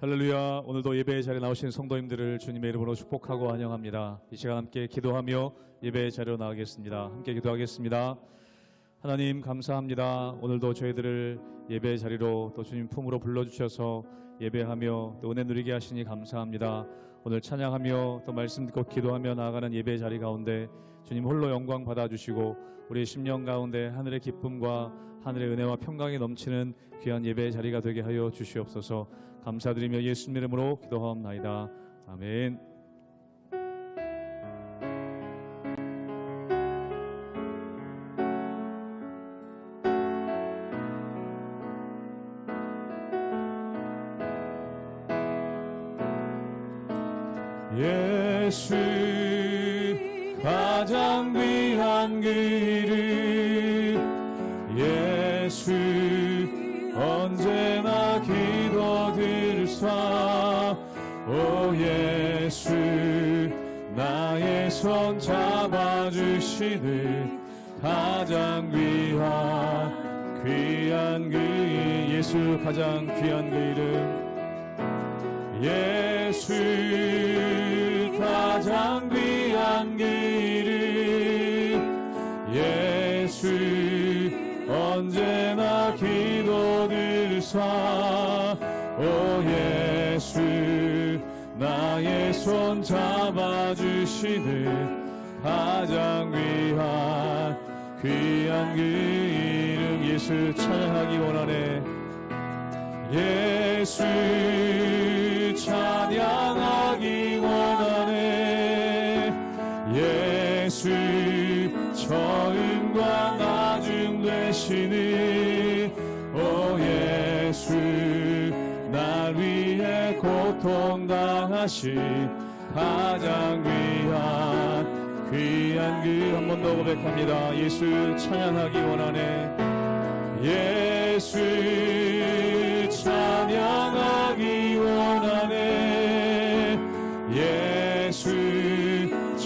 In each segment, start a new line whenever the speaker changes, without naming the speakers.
할렐루야. 오늘도 예배의 자리에 나오신 성도님들을 주님의 이름으로 축복하고 환영합니다. 이 시간 함께 기도하며 예배의 자리로 나가겠습니다. 함께 기도하겠습니다. 하나님 감사합니다. 오늘도 저희들을 예배의 자리로 또 주님 품으로 불러주셔서 예배하며 또 은혜 누리게 하시니 감사합니다. 오늘 찬양하며 또 말씀 듣고 기도하며 나아가는 예배의 자리 가운데 주님 홀로 영광 받아주시고 우리의 심령 가운데 하늘의 기쁨과 하늘의 은혜와 평강이 넘치는 귀한 예배의 자리가 되게 하여 주시옵소서. 감사드리며 예수님 이름으로 기도하옵나이다. 아멘. 예수 가장 귀한 그 이름 예수 언제나 기도 들으사 오 예수 나의 손 잡아주시는 가장 귀한 그 예수 가장 귀한 그 이름 예수 가장 귀한 그 이름 예수 언제나 기도 들으사 오 예수 나의 손 잡아주시는 가장 귀한 그 이름 예수 찬양하기 원하네 예수 찬양하기 원하네 예수 처음과 나중 되시니 오 예수 날 위해 고통당하신 가장 귀한 그 한 번 더 고백합니다. 예수 찬양하기 원하네 예수 찬양하기 원하네 예수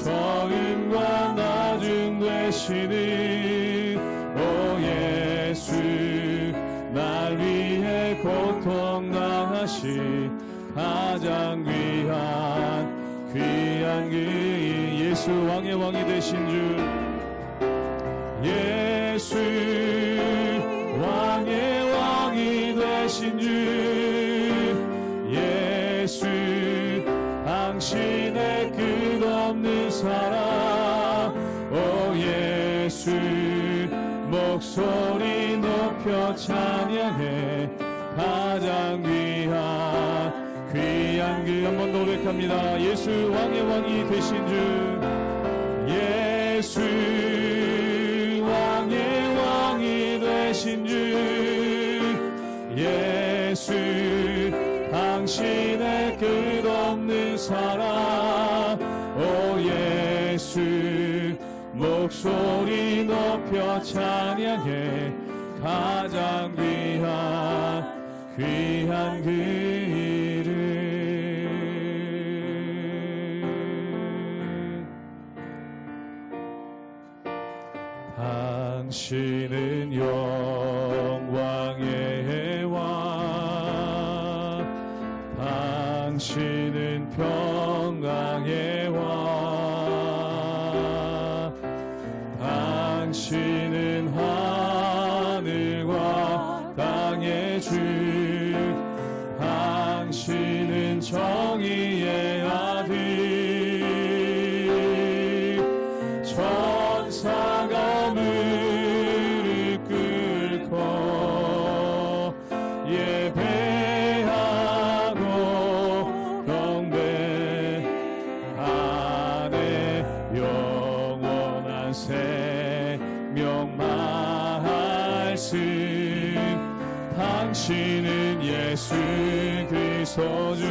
처음과 나중 되시는 오 예수 날 위해 고통당하신 가장 귀한 그 예수 왕의 왕이 되신 주 예수 왕의 왕이 되신 주 예수 당신의 끝없는 사랑 오 예수 목소리 높여 찬양해 가장 귀한 그 한 번 더 고백합니다. 예수 왕의 왕이 되신 주 예수 왕의 왕이 되신 주 예수 당신의 끝없는 사랑 오 예수 목소리 높여 찬양해 가장 귀한 그 이름 당신은 영광의 왕 당신은 평강의 왕 당신은 하늘과 땅의 주 당신은 정의의 아들 천사가 무릎 꿇고 예배하고 경배하네 영원한 생명 말씀 당신은 예수 그리스도 주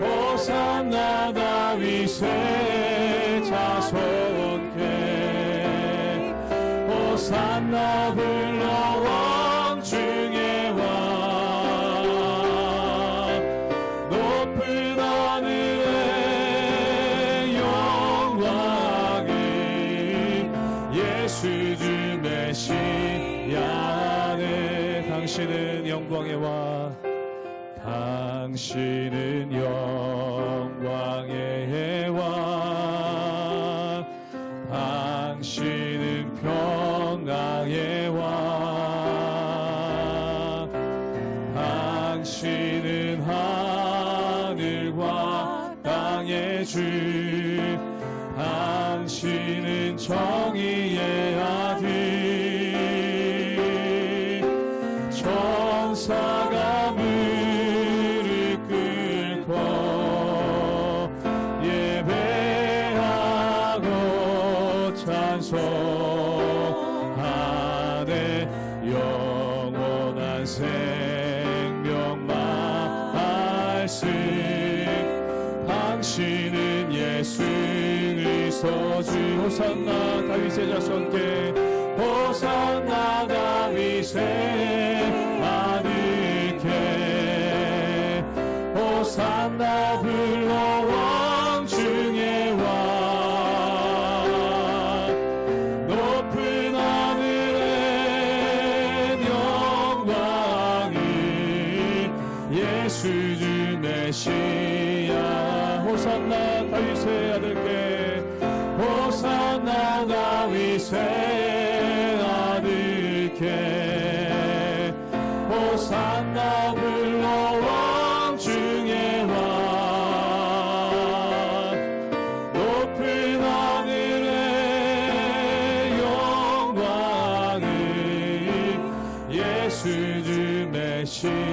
호산나 다윗의 자손께 호산나 불러 왕 중의 왕 높은 하늘의 영광이 예수 주 메시아네 당신은 영광의 왕 당신은 영광의 왕, 당신은 평강의 왕, 당신은 하늘과 땅의 주, 당신은 정의의 아들, 천사가 무릎 꿇고 예배하고 찬송하네. 영원한 생명 말씀, 당신은 예수 그리스도 주. 호산나 다윗의 자손께, 호산나 다윗의 아들께, 호산나 불러 왕 중의 왕, 높은 하늘엔 영광이 예수 주 메시아. 호산나 다윗의 아들께, 호산나 다윗의 아들께, 호산나 불러 왕 중의 왕, 높은 하늘의 영광을 예수 주 메시아네.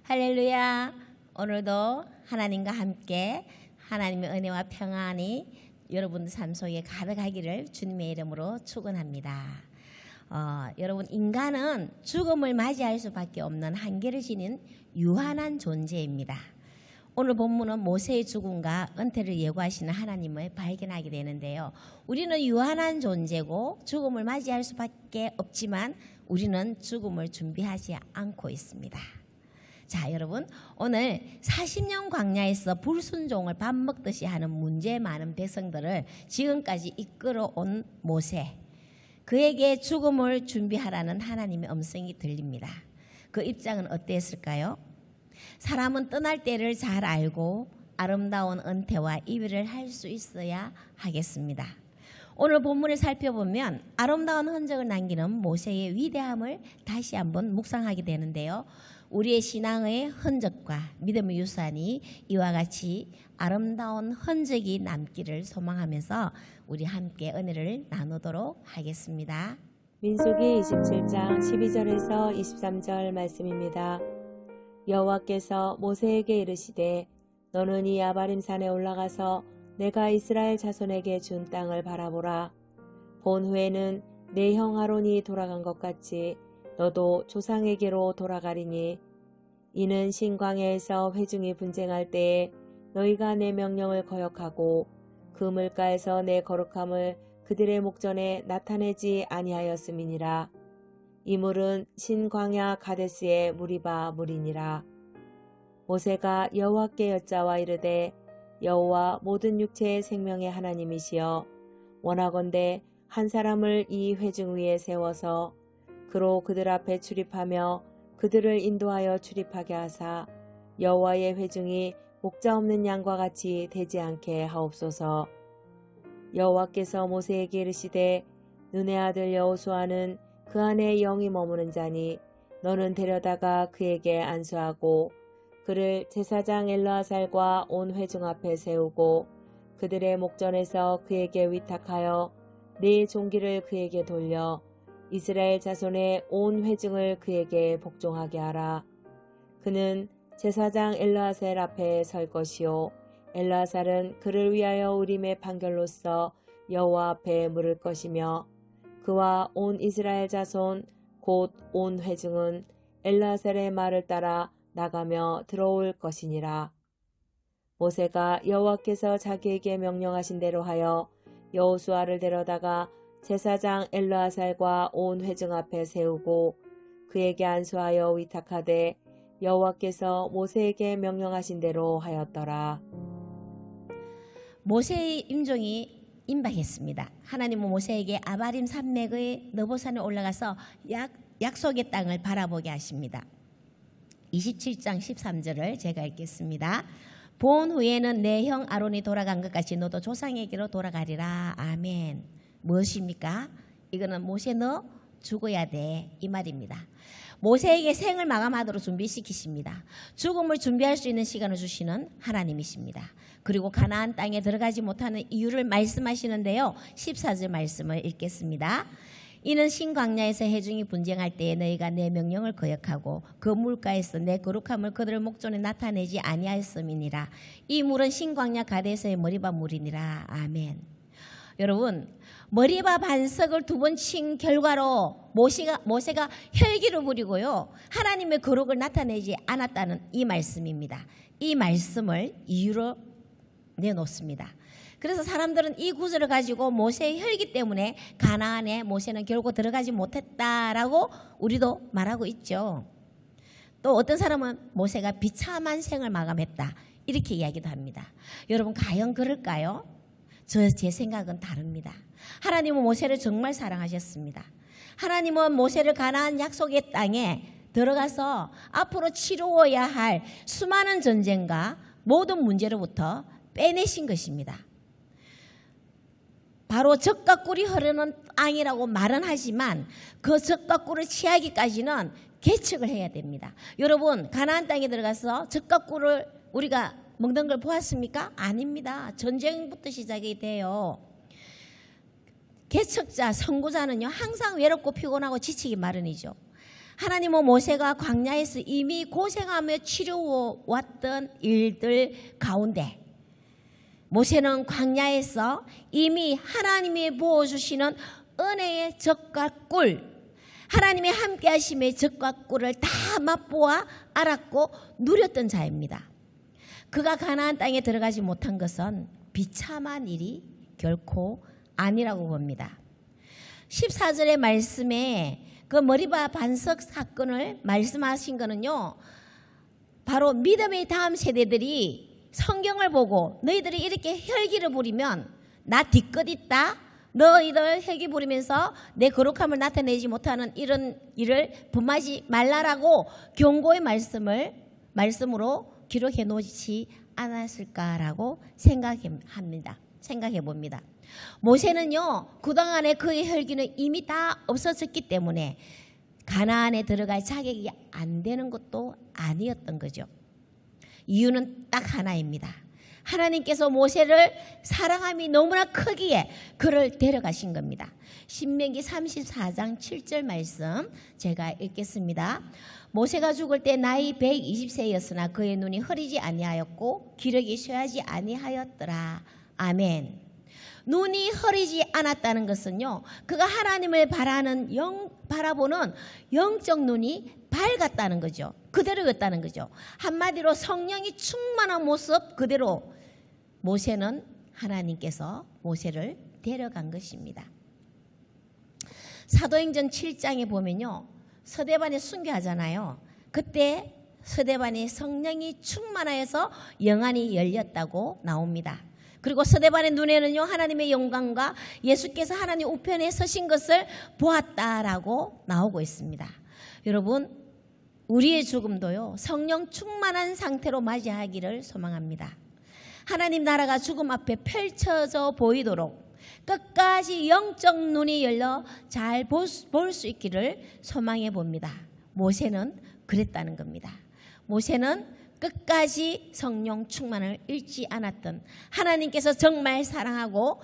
할렐루야. 오늘도 하나님과 함께 하나님의 은혜와 평안이 여러분들 삶 속에 가득하기를 주님의 이름으로 축원합니다. 여러분, 인간은 죽음을 맞이할 수밖에 없는 한계를 지닌 유한한 존재입니다. 오늘 본문은 모세의 죽음과 은퇴를 예고하시는 하나님을 발견하게 되는데요. 우리는 유한한 존재고 죽음을 맞이할 수밖에 없지만 우리는 죽음을 준비하지 않고 있습니다. 자, 여러분, 오늘 40년 광야에서 불순종을 밥 먹듯이 하는 문제 많은 백성들을 지금까지 이끌어온 모세, 그에게 죽음을 준비하라는 하나님의 음성이 들립니다. 그 입장은 어땠을까요? 사람은 떠날 때를 잘 알고 아름다운 은퇴와 이별을 할 수 있어야 하겠습니다. 오늘 본문을 살펴보면 아름다운 흔적을 남기는 모세의 위대함을 다시 한번 묵상하게 되는데요. 우리의 신앙의 흔적과 믿음의 유산이 이와 같이 아름다운 흔적이 남기를 소망하면서 우리 함께 은혜를 나누도록 하겠습니다.
민수기 27장 12절에서 23절 말씀입니다. 여호와께서 모세에게 이르시되 너는 이 아바림 산에 올라가서 내가 이스라엘 자손에게 준 땅을 바라보라. 본 후에는 내 형 아론이 돌아간 것 같이 너도 조상에게로 돌아가리니 이는 신광야에서 회중이 분쟁할 때에 너희가 내 명령을 거역하고 그 물가에서 내 거룩함을 그들의 목전에 나타내지 아니하였음이니라. 이 물은 신광야 가데스의 무리바 물이니라. 모세가 여호와께 여짜와 이르되 여호와 모든 육체의 생명의 하나님이시여 원하건대 한 사람을 이 회중 위에 세워서 그로 그들 앞에 출입하며 그들을 인도하여 출입하게 하사 여호와의 회중이 목자 없는 양과 같이 되지 않게 하옵소서. 여호와께서 모세에게 이르시되 눈의 아들 여호수아는 그 안에 영이 머무는 자니 너는 데려다가 그에게 안수하고 그를 제사장 엘르아살과 온 회중 앞에 세우고 그들의 목전에서 그에게 위탁하여 네 종기를 그에게 돌려 이스라엘 자손의 온 회중을 그에게 복종하게 하라. 그는 제사장 엘르아살 앞에 설 것이요 엘르아살은 그를 위하여 우림의 판결로서 여호와 앞에 물을 것이며 그와 온 이스라엘 자손 곧 온 회중은 엘르아살의 말을 따라 나가며 들어올 것이니라. 모세가 여호와께서 자기에게 명령하신 대로 하여 여호수아를 데려다가 제사장 엘르아살과 온 회중 앞에 세우고 그에게 안수하여 위탁하되 여호와께서 모세에게 명령하신 대로 하였더라.
모세의 임종이 임박했습니다. 하나님은 모세에게 아바림 산맥의 느보산에 올라가서 약속의 땅을 바라보게 하십니다. 27장 13절을 제가 읽겠습니다. 본 후에는 내 형 아론이 돌아간 것 같이 너도 조상에게로 돌아가리라. 아멘. 무엇입니까? 이거는 모세 너 죽어야 돼 이 말입니다. 모세에게 생을 마감하도록 준비시키십니다. 죽음을 준비할 수 있는 시간을 주시는 하나님이십니다. 그리고 가나안 땅에 들어가지 못하는 이유를 말씀하시는데요. 14절 말씀을 읽겠습니다. 이는 신광야에서 해중이 분쟁할 때에 너희가 내 명령을 거역하고 그 물가에서 내 거룩함을 그들의 목전에 나타내지 아니하였음이니라. 이 물은 신광야 가데에서의 머리바 물이니라. 아멘. 여러분, 머리바 반석을 2번 친 결과로 모세가 혈기를 부리고요, 하나님의 거룩을 나타내지 않았다는 이 말씀입니다. 이 말씀을 이유로 내놓습니다. 그래서 사람들은 이 구절을 가지고 모세의 혈기 때문에 가나안에 모세는 결국 들어가지 못했다라고 우리도 말하고 있죠. 또 어떤 사람은 모세가 비참한 생을 마감했다 이렇게 이야기도 합니다. 여러분, 과연 그럴까요? 제 생각은 다릅니다. 하나님은 모세를 정말 사랑하셨습니다. 하나님은 모세를 가나안 약속의 땅에 들어가서 앞으로 치루어야 할 수많은 전쟁과 모든 문제로부터 빼내신 것입니다. 바로 젖과 꿀이 흐르는 땅이라고 말은 하지만 그 젖과 꿀을 취하기까지는 개척을 해야 됩니다. 여러분, 가나안 땅에 들어가서 젖과 꿀을 우리가 먹는 걸 보았습니까? 아닙니다. 전쟁부터 시작이 돼요. 개척자, 선구자는요 항상 외롭고 피곤하고 지치기 마련이죠. 하나님은 모세가 광야에서 이미 고생하며 치루어왔던 일들 가운데 모세는 광야에서 이미 하나님이 부어주시는 은혜의 젖과 꿀, 하나님의 함께 하심의 젖과 꿀을 다 맛보아 알았고 누렸던 자입니다. 그가 가나안 땅에 들어가지 못한 것은 비참한 일이 결코 아니라고 봅니다. 14절의 말씀에 그 머리바 반석 사건을 말씀하신 거는요, 바로 믿음의 다음 세대들이 성경을 보고 너희들이 이렇게 혈기를 부리면 나 뒤끝 있다, 너희들 혈기 부리면서 내 거룩함을 나타내지 못하는 이런 일을 범하지 말라라고 경고의 말씀으로 기록해 놓지 않았을까라고 생각해 봅니다. 모세는요, 그동안에 그의 혈기는 이미 다 없어졌기 때문에 가나안에 들어갈 자격이 안 되는 것도 아니었던 거죠. 이유는 딱 하나입니다. 하나님께서 모세를 사랑함이 너무나 크기에 그를 데려가신 겁니다. 신명기 34장 7절 말씀 제가 읽겠습니다. 모세가 죽을 때 나이 120세였으나 그의 눈이 흐리지 아니하였고 기력이 쇠하지 아니하였더라. 아멘. 눈이 흐리지 않았다는 것은요, 그가 하나님을 바라보는 영적 눈이 밝았다는 거죠. 그대로였다는 거죠. 한마디로 성령이 충만한 모습 그대로 모세는 하나님께서 모세를 데려간 것입니다. 사도행전 7장에 보면요, 서대반이 순교하잖아요. 그때 서대반이 성령이 충만하여서 영안이 열렸다고 나옵니다. 그리고 서대반의 눈에는요, 하나님의 영광과 예수께서 하나님 우편에 서신 것을 보았다라고 나오고 있습니다. 여러분, 우리의 죽음도요, 성령 충만한 상태로 맞이하기를 소망합니다. 하나님 나라가 죽음 앞에 펼쳐져 보이도록 끝까지 영적 눈이 열려 잘 볼 수 있기를 소망해 봅니다. 모세는 그랬다는 겁니다. 모세는 끝까지 성령 충만을 잃지 않았던, 하나님께서 정말 사랑하고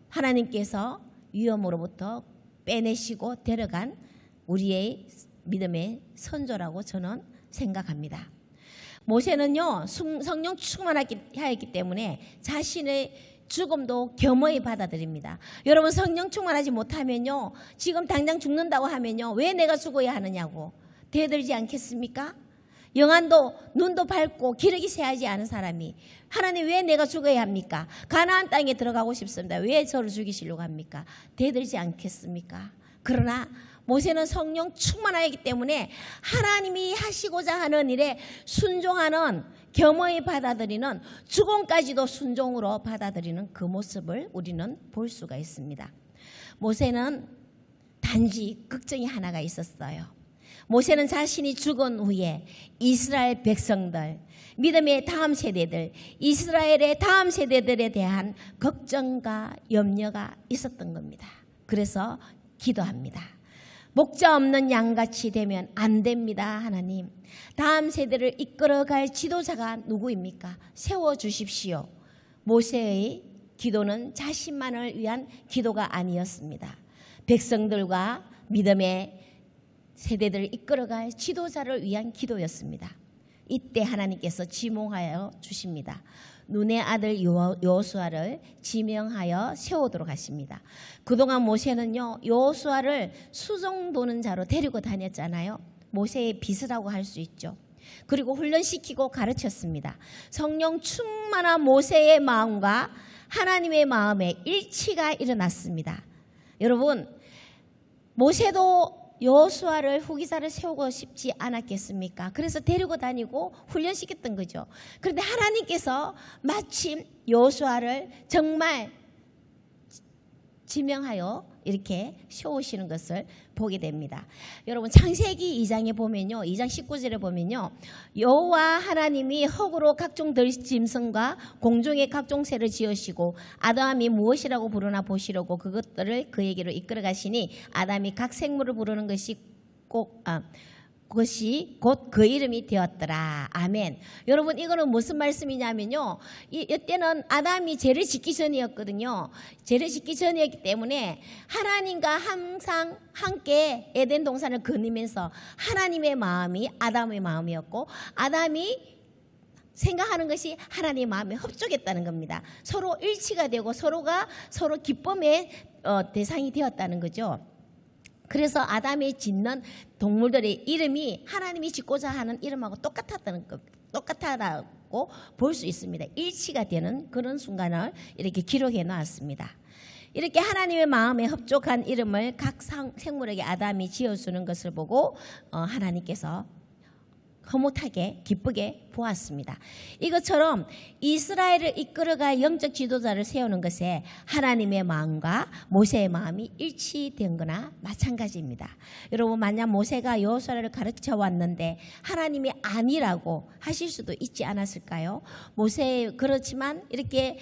하나님께서 위험으로부터 빼내시고 데려간 우리의 믿음의 선조라고 저는 생각합니다. 모세는요, 성령 충만하였기 때문에 자신의 죽음도 겸허히 받아들입니다. 여러분, 성령 충만하지 못하면요, 지금 당장 죽는다고 하면요, 왜 내가 죽어야 하느냐고 대들지 않겠습니까? 영안도 눈도 밝고 기력이 쇠하지 않은 사람이 하나님 왜 내가 죽어야 합니까? 가나안 땅에 들어가고 싶습니다. 왜 저를 죽이시려고 합니까? 대들지 않겠습니까? 그러나 모세는 성령 충만하기 때문에 하나님이 하시고자 하는 일에 순종하는 겸허히 받아들이는, 죽음까지도 순종으로 받아들이는 그 모습을 우리는 볼 수가 있습니다. 모세는 단지 걱정이 하나가 있었어요. 모세는 자신이 죽은 후에 이스라엘 백성들, 믿음의 다음 세대들, 이스라엘의 다음 세대들에 대한 걱정과 염려가 있었던 겁니다. 그래서 기도합니다. 목자 없는 양같이 되면 안 됩니다. 하나님, 다음 세대를 이끌어갈 지도자가 누구입니까? 세워주십시오. 모세의 기도는 자신만을 위한 기도가 아니었습니다. 백성들과 믿음의 세대들을 이끌어갈 지도자를 위한 기도였습니다. 이때 하나님께서 지명하여 주십니다. 눈의 아들 여호수아를 지명하여 세우도록 하십니다. 그동안 모세는요, 여호수아를 수종 도는 자로 데리고 다녔잖아요. 모세의 빚이라고 할 수 있죠. 그리고 훈련시키고 가르쳤습니다. 성령 충만한 모세의 마음과 하나님의 마음에 일치가 일어났습니다. 여러분, 모세도 여호수아를 후기자를 세우고 싶지 않았겠습니까? 그래서 데리고 다니고 훈련시켰던 거죠. 그런데 하나님께서 마침 여호수아를 정말 지명하여 이렇게 세우시는 것을 보게 됩니다. 여러분, 창세기 2장에 보면요, 2장 19절에 보면요, 여호와 하나님이 흙으로 각종 들짐승과 공중의 각종 새를 지으시고 아담이 무엇이라고 부르나 보시려고 그것들을 그에게로 이끌어 가시니 아담이 각 생물을 부르는 것이 그것이 곧 그 이름이 되었더라. 아멘. 여러분, 이거는 무슨 말씀이냐면요, 이때는 아담이 죄를 짓기 전이었거든요. 죄를 짓기 전이었기 때문에 하나님과 항상 함께 에덴 동산을 거니면서 하나님의 마음이 아담의 마음이었고 아담이 생각하는 것이 하나님의 마음에 흡족했다는 겁니다. 서로 일치가 되고 서로가 서로 기쁨의 대상이 되었다는 거죠. 그래서 아담이 짓는 동물들의 이름이 하나님이 짓고자 하는 이름하고 똑같다고 볼 수 있습니다. 일치가 되는 그런 순간을 이렇게 기록해 놨습니다. 이렇게 하나님의 마음에 흡족한 이름을 각 생물에게 아담이 지어주는 것을 보고 하나님께서 흐뭇하게 기쁘게 보았습니다. 이것처럼 이스라엘을 이끌어갈 영적 지도자를 세우는 것에 하나님의 마음과 모세의 마음이 일치된 거나 마찬가지입니다. 여러분, 만약 모세가 여호수아를 가르쳐 왔는데 하나님이 아니라고 하실 수도 있지 않았을까요? 그렇지만 이렇게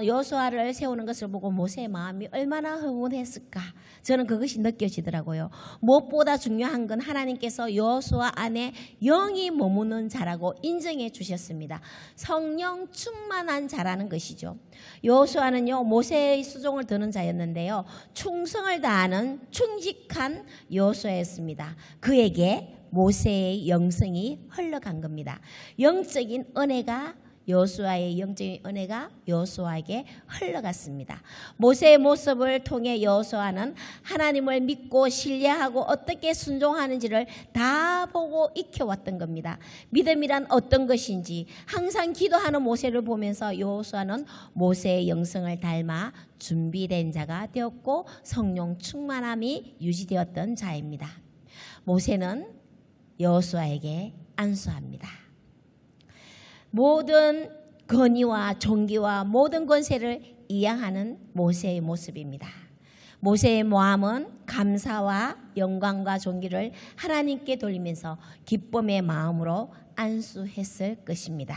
여호수아를 세우는 것을 보고 모세의 마음이 얼마나 흥분했을까? 저는 그것이 느껴지더라고요. 무엇보다 중요한 건 하나님께서 여호수아 안에 영이 머무는 자라고 인정해 주셨습니다. 성령 충만한 자라는 것이죠. 여호수아는요, 모세의 수종을 드는 자였는데요, 충성을 다하는 충직한 여호수아였습니다. 그에게 모세의 영성이 흘러간 겁니다. 영적인 은혜가 여호수아의 영적인 은혜가 여호수아에게 흘러갔습니다. 모세의 모습을 통해 여호수아는 하나님을 믿고 신뢰하고 어떻게 순종하는지를 다 보고 익혀왔던 겁니다. 믿음이란 어떤 것인지 항상 기도하는 모세를 보면서 여호수아는 모세의 영성을 닮아 준비된 자가 되었고 성령 충만함이 유지되었던 자입니다. 모세는 여호수아에게 안수합니다. 모든 권위와 존귀와 모든 권세를 이양하는 모세의 모습입니다. 모세의 마음은 감사와 영광과 존귀를 하나님께 돌리면서 기쁨의 마음으로 안수했을 것입니다.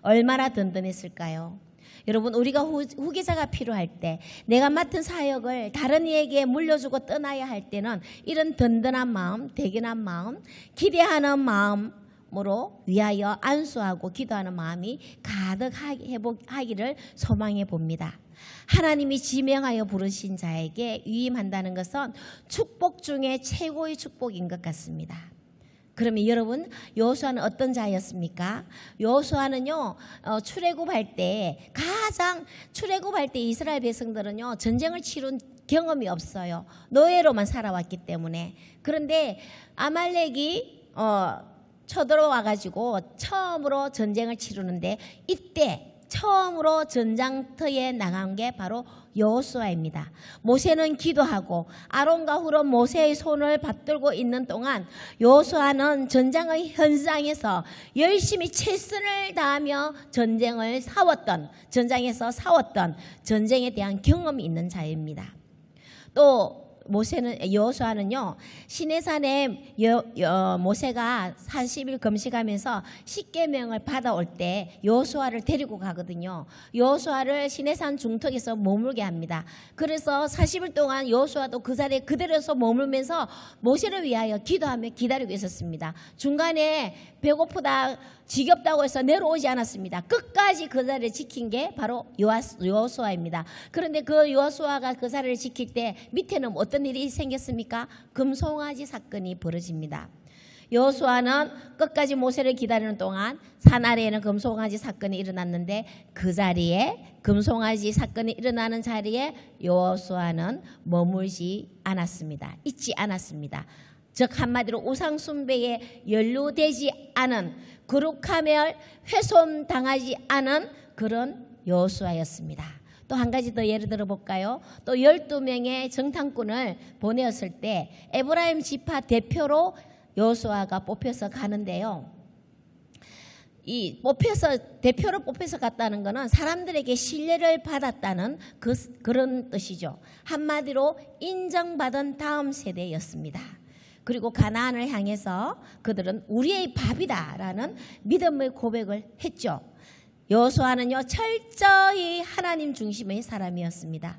얼마나 든든했을까요? 여러분, 우리가 후계자가 필요할 때, 내가 맡은 사역을 다른 이에게 물려주고 떠나야 할 때는 이런 든든한 마음, 대견한 마음, 기대하는 마음 으로 위하여 안수하고 기도하는 마음이 가득하기를 소망해 봅니다. 하나님이 지명하여 부르신 자에게 위임한다는 것은 축복 중에 최고의 축복인 것 같습니다. 그러면 여러분, 여호수아는 어떤 자였습니까? 여호수아는요, 출애굽할 때 이스라엘 백성들은요, 전쟁을 치룬 경험이 없어요. 노예로만 살아왔기 때문에. 그런데 아말렉이 쳐들어와가지고 처음으로 전쟁을 치르는데 이때 처음으로 전장터에 나간 게 바로 여호수아입니다. 모세는 기도하고 아론과 훌은 모세의 손을 받들고 있는 동안 여호수아는 전장의 현장에서 열심히 최선을 다하며 전장에서 싸웠던 전쟁에 대한 경험이 있는 자입니다. 또 여호수아는요, 시내산에 모세가 40일 금식하면서 십계명을 받아올 때 여호수아를 데리고 가거든요. 여호수아를 시내산 중턱에서 머물게 합니다. 그래서 40일 동안 여호수아도 그 자리에 그대로서 머물면서 모세를 위하여 기도하며 기다리고 있었습니다. 중간에 배고프다 지겹다고 해서 내려오지 않았습니다. 끝까지 그 자리를 지킨 게 바로 여호수아입니다. 그런데 그 여호수아가 그 자리를 지킬 때 밑에는 어떤 일이 생겼습니까? 금송아지 사건이 벌어집니다. 여호수아는 끝까지 모세를 기다리는 동안 산 아래에는 금송아지 사건이 일어났는데 그 자리에 금송아지 사건이 일어나는 자리에 여호수아는 머물지 않았습니다. 있지 않았습니다. 즉 한마디로 우상 숭배에 연루되지 않은, 거룩함을 훼손당하지 않은 그런 여호수아였습니다. 또 한 가지 더 예를 들어 볼까요? 또 12명의 정탐꾼을 보내었을 때 에브라임 지파 대표로 여호수아가 뽑혀서 가는데요. 대표로 뽑혀서 갔다는 것은 사람들에게 신뢰를 받았다는 그런 뜻이죠. 한마디로 인정받은 다음 세대였습니다. 그리고 가나안을 향해서 그들은 우리의 밥이다라는 믿음의 고백을 했죠. 여호수아는요, 철저히 하나님 중심의 사람이었습니다.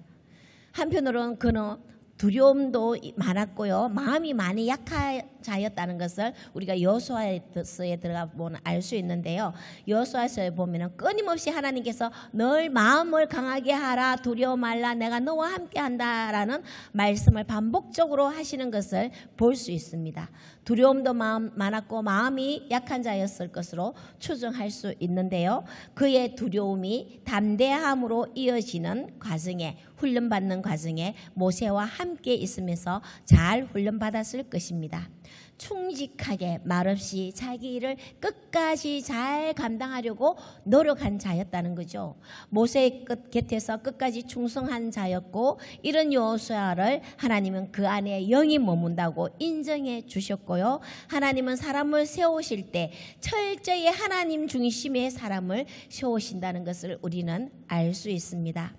한편으로는 그는 두려움도 많았고요, 마음이 많이 약한 자였다는 것을 우리가 여호수아서에 들어가 보면 알 수 있는데요. 여호수아서에 보면은 끊임없이 하나님께서 널 마음을 강하게 하라, 두려워 말라, 내가 너와 함께한다라는 말씀을 반복적으로 하시는 것을 볼 수 있습니다. 두려움도 많았고 마음이 약한 자였을 것으로 추정할 수 있는데요. 그의 두려움이 담대함으로 이어지는 과정에, 훈련받는 과정에 모세와 함께 있으면서 잘 훈련받았을 것입니다. 충직하게 말없이 자기 일을 끝까지 잘 감당하려고 노력한 자였다는 거죠. 모세의 곁에서 끝까지 충성한 자였고, 이런 여호수아를 하나님은 그 안에 영이 머문다고 인정해 주셨고요. 하나님은 사람을 세우실 때 철저히 하나님 중심의 사람을 세우신다는 것을 우리는 알 수 있습니다.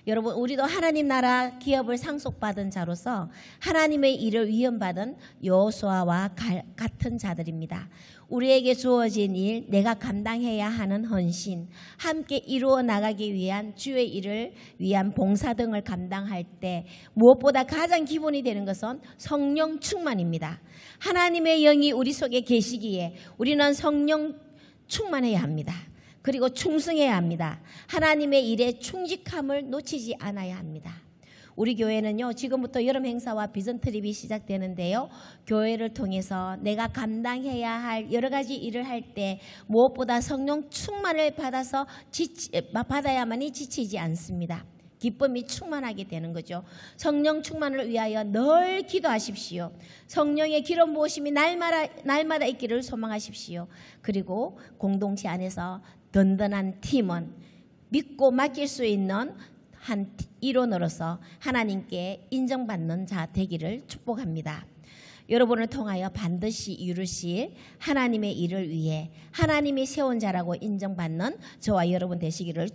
여러분, 우리도 하나님 나라 기업을 상속받은 자로서 하나님의 일을 위임받은 여호수아와 같은 자들입니다. 우리에게 주어진 일, 내가 감당해야 하는 헌신, 함께 이루어 나가기 위한 주의 일을 위한 봉사 등을 감당할 때 무엇보다 가장 기본이 되는 것은 성령 충만입니다. 하나님의 영이 우리 속에 계시기에 우리는 성령 충만해야 합니다. 그리고 충성해야 합니다. 하나님의 일에 충직함을 놓치지 않아야 합니다. 우리 교회는요, 지금부터 여름 행사와 비전 트립이 시작되는데요, 교회를 통해서 내가 감당해야 할 여러 가지 일을 할 때 무엇보다 성령 충만을 받아야만이 지치지 않습니다. 기쁨이 충만하게 되는 거죠. 성령 충만을 위하여 늘 기도하십시오. 성령의 기름 부으심이 날마다 있기를 소망하십시오. 그리고 공동체 안에서 든든한 팀은 믿고 맡길 수 있는 한 일원으로서 하나님께 인정받는 자 되기를 축복합니다. 여러분을 통하여 반드시 이루실 하나님의 일을 위해 하나님이 세운 자라고 인정받는 저와 여러분 되시기를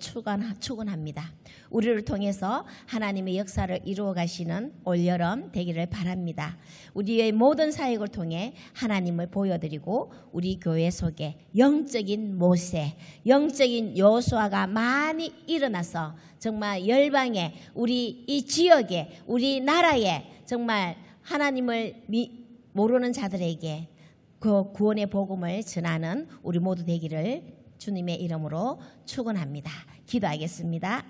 축원합니다. 우리를 통해서 하나님의 역사를 이루어 가시는 올여름 되기를 바랍니다. 우리의 모든 사역을 통해 하나님을 보여드리고 우리 교회 속에 영적인 모세, 영적인 여호수아가 많이 일어나서 정말 열방에, 우리 이 지역에, 우리 나라에 정말 하나님을 모르는 자들에게 그 구원의 복음을 전하는 우리 모두 되기를 주님의 이름으로 축원합니다. 기도하겠습니다.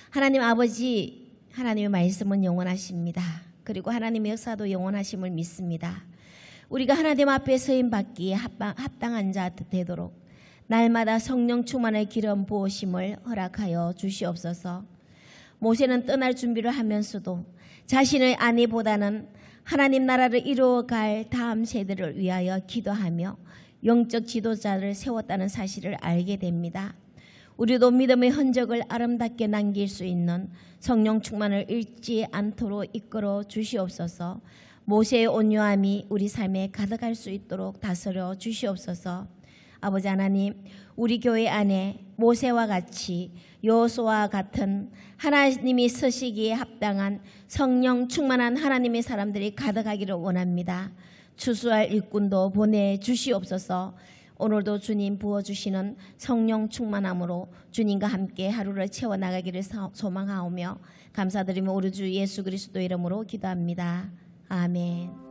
하나님 아버지, 하나님의 말씀은 영원하십니다. 그리고 하나님의 역사도 영원하심을 믿습니다. 우리가 하나님 앞에 서임 받기에 합당한 자 되도록 날마다 성령 충만의 기름 부으심을 허락하여 주시옵소서. 모세는 떠날 준비를 하면서도 자신의 아내보다는 하나님 나라를 이루어갈 다음 세대를 위하여 기도하며 영적 지도자를 세웠다는 사실을 알게 됩니다. 우리도 믿음의 흔적을 아름답게 남길 수 있는 성령 충만을 잃지 않도록 이끌어 주시옵소서. 모세의 온유함이 우리 삶에 가득할 수 있도록 다스려 주시옵소서. 아버지 하나님, 우리 교회 안에 모세와 같이 여호수아와 같은 하나님이 쓰시기에 합당한 성령 충만한 하나님의 사람들이 가득하기를 원합니다. 추수할 일꾼도 보내주시옵소서. 오늘도 주님 부어주시는 성령 충만함으로 주님과 함께 하루를 채워나가기를 소망하오며 감사드리며 우리 주 예수 그리스도 이름으로 기도합니다. 아멘.